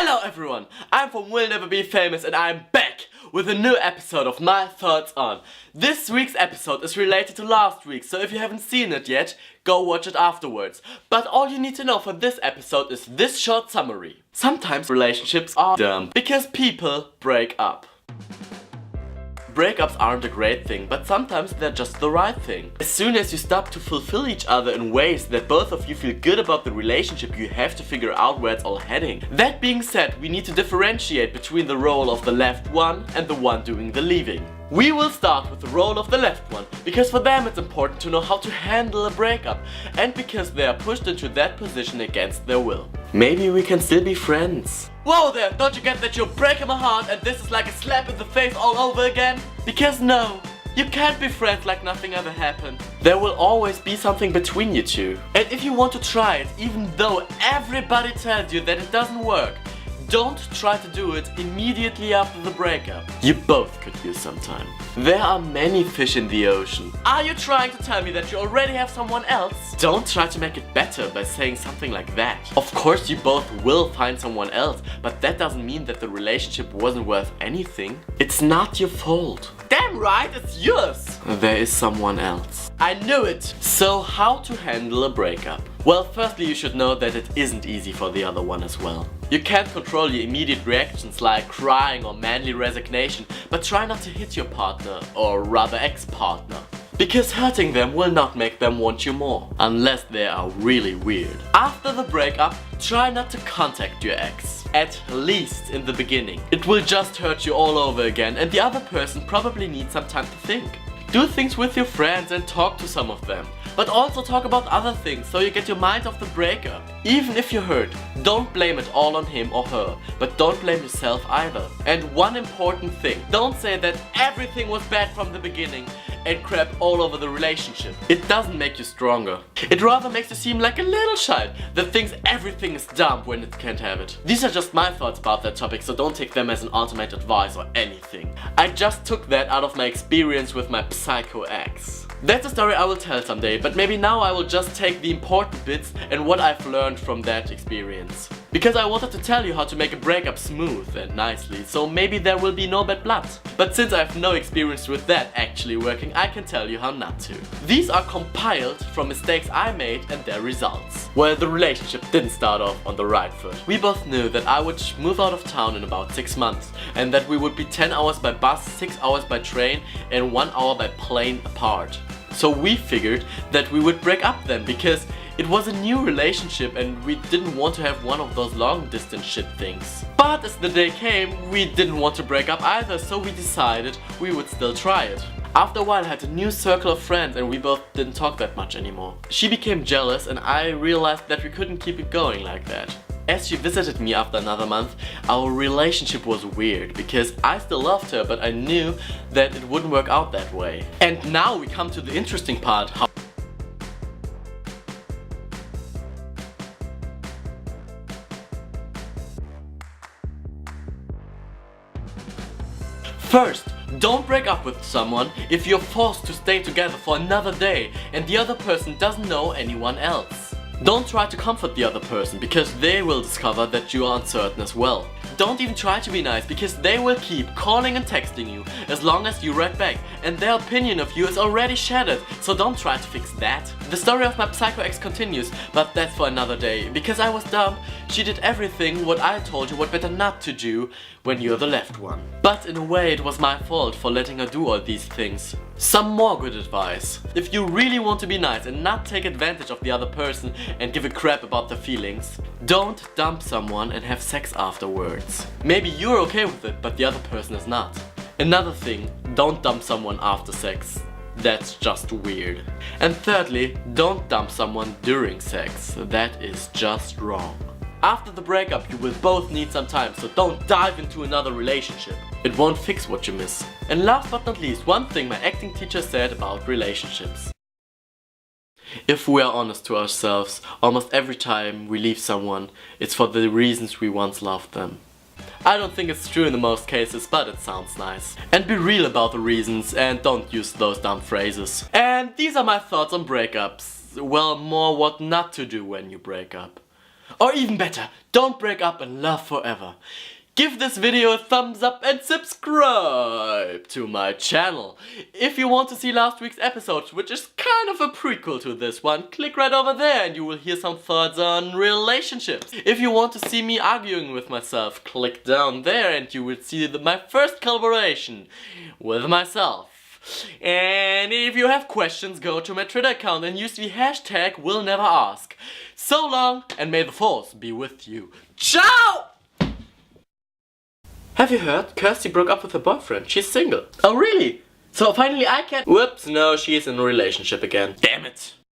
Hello everyone, I'm from Will Never Be Famous and I'm back with a new episode of my thoughts on. This week's episode is related to last week, so if you haven't seen it yet, go watch it afterwards. But all you need to know for this episode is this short summary. Sometimes relationships are dumb because people break up. Breakups aren't a great thing, but sometimes they're just the right thing. As soon as you stop to fulfill each other in ways that both of you feel good about the relationship, you have to figure out where it's all heading. That being said, we need to differentiate between the role of the left one and the one doing the leaving. We will start with the role of the left one, because for them it's important to know how to handle a breakup, and because they are pushed into that position against their will. Maybe we can still be friends. Whoa there, don't you get that you're breaking my heart and this is like a slap in the face all over again? Because no, you can't be friends like nothing ever happened. There will always be something between you two. And if you want to try it, even though everybody tells you that it doesn't work, don't try to do it immediately after the breakup. You both could use some time. There are many fish in the ocean. Are you trying to tell me that you already have someone else? Don't try to make it better by saying something like that. Of course you both will find someone else, but that doesn't mean that the relationship wasn't worth anything. It's not your fault. Damn right, it's yours! There is someone else. I knew it! So how to handle a breakup? Well, firstly you should know that it isn't easy for the other one as well. You can't control your immediate reactions like crying or manly resignation, but try not to hit your partner, or rather ex-partner. Because hurting them will not make them want you more, unless they are really weird. After the breakup, try not to contact your ex, at least in the beginning. It will just hurt you all over again and the other person probably needs some time to think. Do things with your friends and talk to some of them. But also talk about other things so you get your mind off the breakup. Even if you're hurt, don't blame it all on him or her, but don't blame yourself either. And one important thing, don't say that everything was bad from the beginning and crap all over the relationship. It doesn't make you stronger. It rather makes you seem like a little child that thinks everything is dumb when it can't have it. These are just my thoughts about that topic, so don't take them as an ultimate advice or anything. I just took that out of my experience with my psycho ex. That's a story I will tell someday, but maybe now I will just take the important bits and what I've learned from that experience. Because I wanted to tell you how to make a breakup smooth and nicely, so maybe there will be no bad blood. But since I have no experience with that actually working, I can tell you how not to. These are compiled from mistakes I made and their results. Well, the relationship didn't start off on the right foot. We both knew that I would move out of town in about 6 months, and that we would be 10 hours by bus, 6 hours by train, and 1 hour by plane apart. So we figured that we would break up then, because it was a new relationship and we didn't want to have one of those long distance shit things. But as the day came, we didn't want to break up either, so we decided we would still try it. After a while I had a new circle of friends and we both didn't talk that much anymore. She became jealous and I realized that we couldn't keep it going like that. As she visited me after another month, our relationship was weird because I still loved her, but I knew that it wouldn't work out that way. And now we come to the interesting part. First, don't break up with someone if you're forced to stay together for another day and the other person doesn't know anyone else. Don't try to comfort the other person because they will discover that you are uncertain as well. Don't even try to be nice because they will keep calling and texting you as long as you write back, and their opinion of you is already shattered, so don't try to fix that. The story of my psycho ex continues, but that's for another day. Because I was dumb, she did everything what I told you what better not to do when you're the left one. But in a way it was my fault for letting her do all these things. Some more good advice. If you really want to be nice and not take advantage of the other person and give a crap about their feelings, don't dump someone and have sex afterwards. Maybe you're okay with it, but the other person is not. Another thing, don't dump someone after sex. That's just weird. And thirdly, don't dump someone during sex. That is just wrong. After the breakup, you will both need some time, so don't dive into another relationship. It won't fix what you miss. And last but not least, one thing my acting teacher said about relationships. If we are honest to ourselves, almost every time we leave someone, it's for the reasons we once loved them. I don't think it's true in the most cases, but it sounds nice. And be real about the reasons and don't use those dumb phrases. And these are my thoughts on breakups. Well, more what not to do when you break up. Or even better, don't break up and love forever. Give this video a thumbs up and subscribe to my channel. If you want to see last week's episode, which is kind of a prequel to this one, click right over there and you will hear some thoughts on relationships. If you want to see me arguing with myself, click down there and you will see my first collaboration with myself. And if you have questions, go to my Twitter account and use the hashtag #WillNeverAsk. So long, and may the force be with you. Ciao! Have you heard? Kirsty broke up with her boyfriend. She's single. Oh really? So finally I can... Whoops, no, she's in a relationship again. Damn it.